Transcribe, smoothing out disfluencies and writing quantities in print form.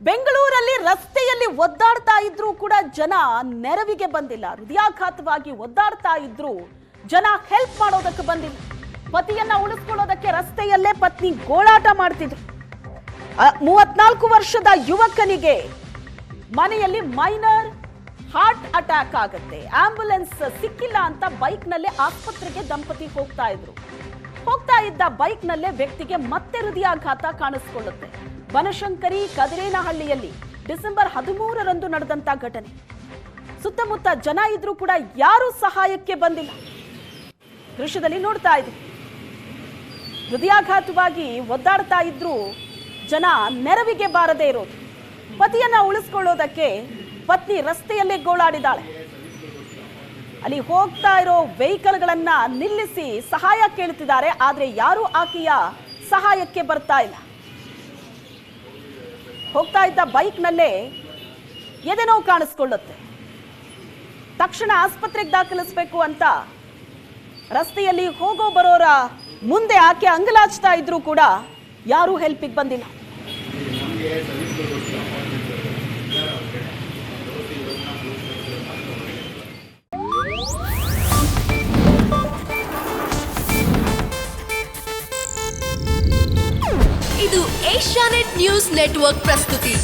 ಬೆಂಗಳೂರಲ್ಲಿ ರಸ್ತೆಯಲ್ಲಿ ಒದ್ದಾಡ್ತಾ ಇದ್ರೂ ಕೂಡ ಜನ ನೆರವಿಗೆ ಬಂದಿಲ್ಲ. ಹೃದಯಾಘಾತವಾಗಿ ಒದ್ದಾಡ್ತಾ ಇದ್ರೂ ಜನ ಹೆಲ್ಪ್ ಮಾಡೋದಕ್ಕೆ ಬಂದಿಲ್ಲ. ಪತಿಯನ್ನ ಉಳಿಸ್ಕೊಳ್ಳೋದಕ್ಕೆ ರಸ್ತೆಯಲ್ಲೇ ಪತ್ನಿ ಗೋಳಾಟ ಮಾಡ್ತಿದ್ರು. 34 ವರ್ಷದ ಯುವಕನಿಗೆ ಮನೆಯಲ್ಲಿ ಮೈನರ್ ಹಾರ್ಟ್ ಅಟ್ಯಾಕ್ ಆಗುತ್ತೆ. ಆಂಬ್ಯುಲೆನ್ಸ್ ಸಿಕ್ಕಿಲ್ಲ ಅಂತ ಬೈಕ್ ನಲ್ಲೇ ಆಸ್ಪತ್ರೆಗೆ ದಂಪತಿ ಹೋಗ್ತಾ ಇದ್ದ ಬೈಕ್ ನಲ್ಲೇ ವ್ಯಕ್ತಿಗೆ ಮತ್ತೆ ಹೃದಯಾಘಾತ ಕಾಣಿಸಿಕೊಳ್ಳುತ್ತೆ. ಬನಶಂಕರಿ ಕದಿರೇನಹಳ್ಳಿಯಲ್ಲಿ ಡಿಸೆಂಬರ್ 13ರಂದು ನಡೆದಂತ ಘಟನೆ. ಸುತ್ತಮುತ್ತ ಜನ ಇದ್ರೂ ಕೂಡ ಯಾರು ಸಹಾಯಕ್ಕೆ ಬಂದಿಲ್ಲ. ದೃಶ್ಯದಲ್ಲಿ ನೋಡ್ತಾ ಇದ್ವಿ, ಹೃದಯಾಘಾತವಾಗಿ ಒದ್ದಾಡ್ತಾ ಇದ್ರೂ ಜನ ನೆರವಿಗೆ ಬಾರದೇ ಇರೋದು. ಪತಿಯನ್ನ ಉಳಿಸ್ಕೊಳ್ಳೋದಕ್ಕೆ ಪತ್ನಿ ರಸ್ತೆಯಲ್ಲೇ ಗೋಳಾಡಿದಾಳೆ. ಅಲ್ಲಿ ಹೋಗ್ತಾ ಇರೋ ವೆಹಿಕಲ್ಗಳನ್ನ ನಿಲ್ಲಿಸಿ ಸಹಾಯ ಕೇಳ್ತಿದ್ದಾರೆ. ಆದ್ರೆ ಯಾರು ಆಕೆಯ ಸಹಾಯಕ್ಕೆ ಬರ್ತಾ ಇಲ್ಲ. ಹೋಗ್ತಾ ಇದ್ದ ಬೈಕ್ ನಲ್ಲೇ ಎದೆನೋವು ಕಾಣಿಸ್ಕೊಳ್ಳುತ್ತೆ. ತಕ್ಷಣ ಆಸ್ಪತ್ರೆಗೆ ದಾಖಲಿಸಬೇಕು ಅಂತ ರಸ್ತೆಯಲ್ಲಿ ಹೋಗೋ ಬರೋರ ಮುಂದೆ ಆಕೆ ಅಂಗಲಾಚ್ತಾ ಇದ್ರೂ ಕೂಡ ಯಾರೂ ಹೆಲ್ಪಿಗೆ ಬಂದಿಲ್ಲ. ಇದು ಏಷ್ಯಾನೆಟ್ ನ್ಯೂಸ್ ನೆಟ್ವರ್ಕ್ ಪ್ರಸ್ತುತಿ.